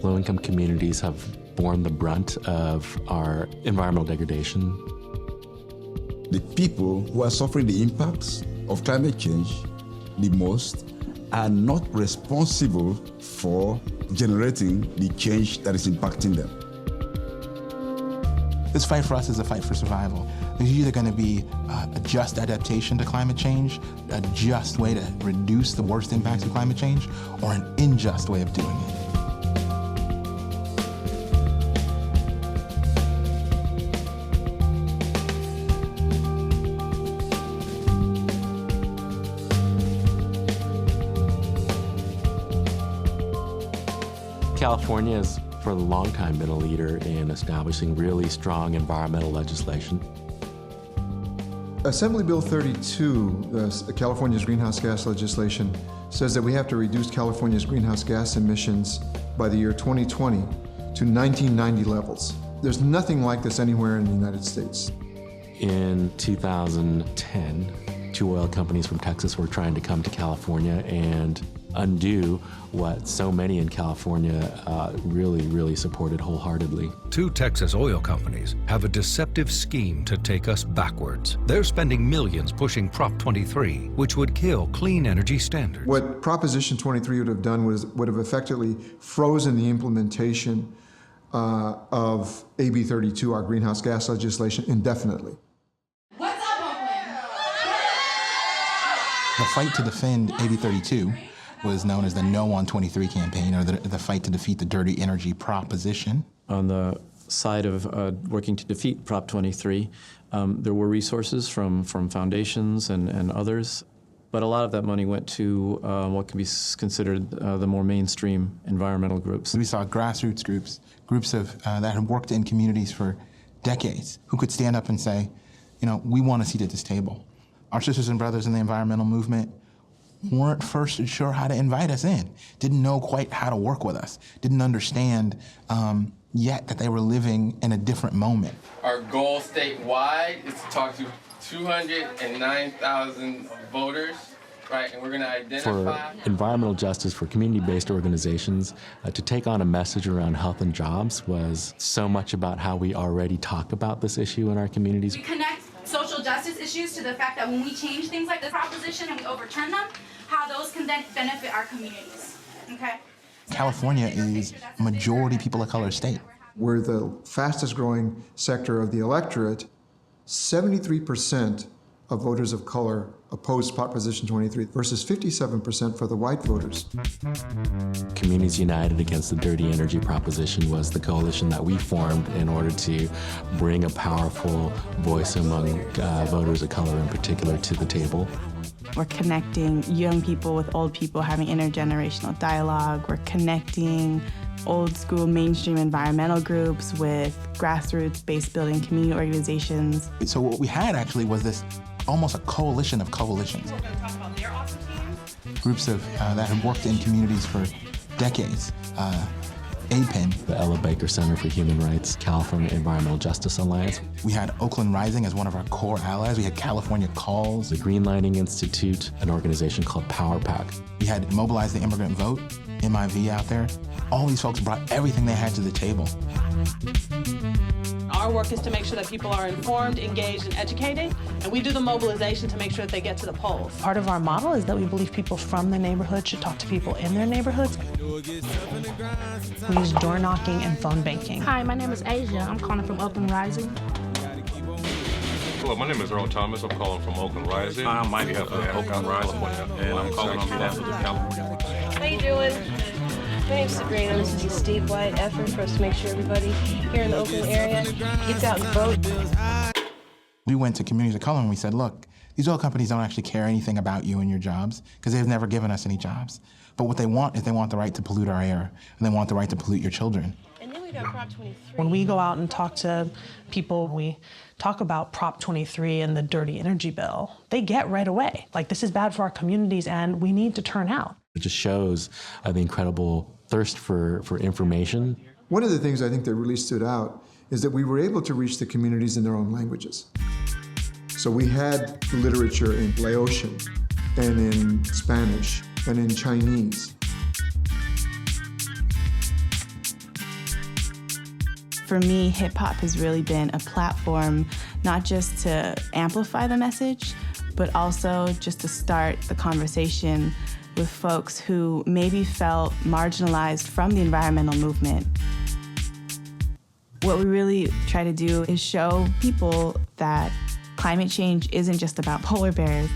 Low-income communities have borne the brunt of our environmental degradation. The people who are suffering the impacts of climate change the most are not responsible for generating the change that is impacting them. This fight for us is a fight for survival. There's either going to be a just adaptation to climate change, a just way to reduce the worst impacts of climate change, or an unjust way of doing it. California has for a long time been a leader in establishing really strong environmental legislation. Assembly Bill 32, California's greenhouse gas legislation, says that we have to reduce California's greenhouse gas emissions by the year 2020 to 1990 levels. There's nothing like this anywhere in the United States. In 2010, two oil companies from Texas were trying to come to California and undo what so many in California really supported wholeheartedly. Two Texas oil companies have a deceptive scheme to take us backwards. They're spending millions pushing Prop 23, which would kill clean energy standards. What Proposition 23 would have done would have effectively frozen the implementation of AB 32, our greenhouse gas legislation, indefinitely. The fight to defend AB 32 was known as the No on 23 campaign, or the fight to defeat the dirty energy proposition. On the side of working to defeat Prop 23, there were resources from foundations and others, but a lot of that money went to what can be considered the more mainstream environmental groups. We saw grassroots groups of that had worked in communities for decades, who could stand up and say, you know, we want a seat at this table. Our sisters and brothers in the environmental movement weren't first sure how to invite us in, didn't know quite how to work with us, didn't understand yet that they were living in a different moment. Our goal statewide is to talk to 209,000 voters, right? And we're going to identify... For environmental justice, for community-based organizations, to take on a message around health and jobs was so much about how we already talk about this issue in our communities. We connect social justice issues to the fact that when we change things like this proposition and we overturn them, how those can then benefit our communities, okay? California is a majority people of color state. We're the fastest growing sector of the electorate. 73% of voters of color opposed Proposition 23 versus 57% for the white voters. Communities United Against the Dirty Energy Proposition was the coalition that we formed in order to bring a powerful voice among voters of color in particular to the table. We're connecting young people with old people, having intergenerational dialogue. We're connecting old school mainstream environmental groups with grassroots base building community organizations. So what we had actually was this almost a coalition of coalitions. Groups of that have worked in communities for decades. APEN, the Ella Baker Center for Human Rights, California Environmental Justice Alliance. We had Oakland Rising as one of our core allies. We had California Calls. The Greenlighting Institute, an organization called Power Pack. We had Mobilize the Immigrant Vote, MIV out there. All these folks brought everything they had to the table. Our work is to make sure that people are informed, engaged, and educated, and we do the mobilization to make sure that they get to the polls. Part of our model is that we believe people from the neighborhood should talk to people in their neighborhoods. We use door knocking and phone banking. Hi, my name is Asia. I'm calling from Oakland Rising. Hello, my name is Earl Thomas. I'm calling from Oakland Rising. I'm Mikey from Oakland Rising, and I'm calling on behalf of the California. How you doing? My name's Sabrina. This is a statewide effort for us to make sure everybody here in the Oakland area gets out and vote. We went to communities of color and we said, look, these oil companies don't actually care anything about you and your jobs because they've never given us any jobs. But what they want is they want the right to pollute our air, and they want the right to pollute your children. And then we got Prop 23. When we go out and talk to people, we talk about Prop 23 and the dirty energy bill. They get right away, like, this is bad for our communities and we need to turn out. It just shows the incredible thirst for information. One of the things I think that really stood out is that we were able to reach the communities in their own languages. So we had literature in Laotian and in Spanish and in Chinese. For me, hip hop has really been a platform not just to amplify the message, but also just to start the conversation with folks who maybe felt marginalized from the environmental movement. What we really try to do is show people that climate change isn't just about polar bears.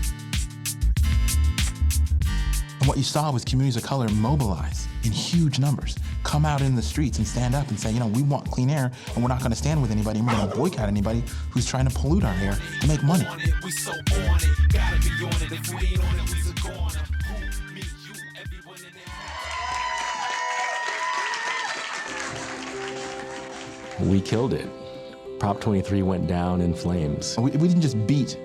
And what you saw was communities of color mobilize in huge numbers, come out in the streets and stand up and say, we want clean air, and we're not going to stand with anybody, and we're going to boycott anybody who's trying to pollute our air to make money. We killed it. Prop 23 went down in flames. We didn't just beat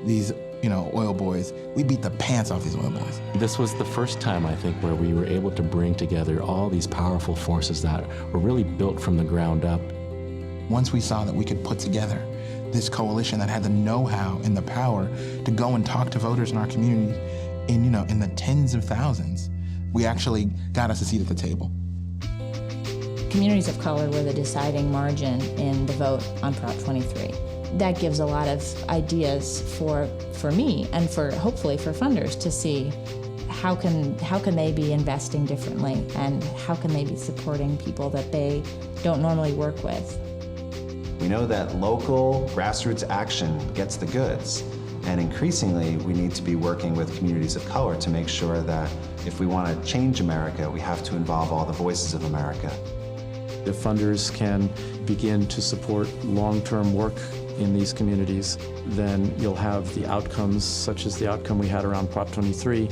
these oil boys, we beat the pants off these oil boys. This was the first time, I think, where we were able to bring together all these powerful forces that were really built from the ground up. Once we saw that we could put together this coalition that had the know-how and the power to go and talk to voters in our community in the tens of thousands, we actually got us a seat at the table. Communities of color were the deciding margin in the vote on Prop 23. That gives a lot of ideas for me and hopefully for funders to see how can they be investing differently and how can they be supporting people that they don't normally work with. We know that local grassroots action gets the goods, and increasingly we need to be working with communities of color to make sure that if we want to change America, we have to involve all the voices of America. If funders can begin to support long-term work in these communities, then you'll have the outcomes such as the outcome we had around Prop 23,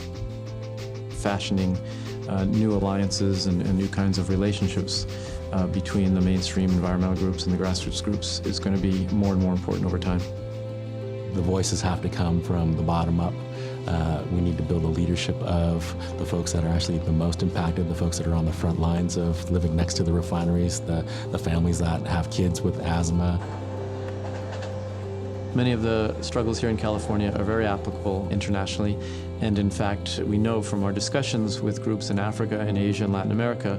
fashioning new alliances and new kinds of relationships between the mainstream environmental groups and the grassroots groups is going to be more and more important over time. The voices have to come from the bottom up. We need to build a leadership of the folks that are actually the most impacted, the folks that are on the front lines of living next to the refineries, the families that have kids with asthma. Many of the struggles here in California are very applicable internationally, and in fact, we know from our discussions with groups in Africa and Asia and Latin America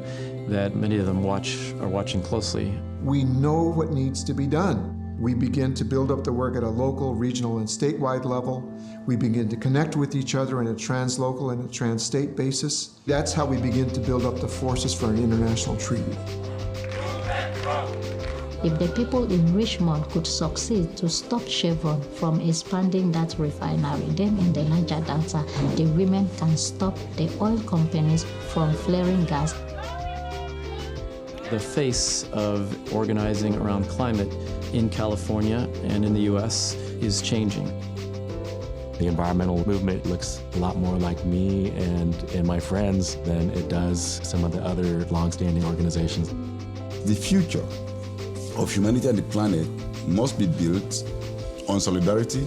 that many of them are watching closely. We know what needs to be done. We begin to build up the work at a local, regional, and statewide level. We begin to connect with each other in a translocal and a trans-state basis. That's how we begin to build up the forces for an international treaty. If the people in Richmond could succeed to stop Chevron from expanding that refinery, then in the Niger Delta, the women can stop the oil companies from flaring gas. The face of organizing around climate in California and in the U.S. is changing. The environmental movement looks a lot more like me and my friends than it does some of the other long-standing organizations. The future of humanity and the planet must be built on solidarity,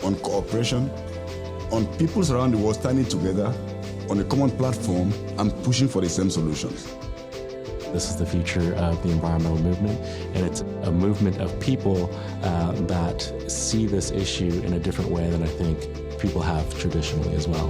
on cooperation, on peoples around the world standing together on a common platform and pushing for the same solutions. This is the future of the environmental movement, and it's a movement of people that see this issue in a different way than I think people have traditionally as well.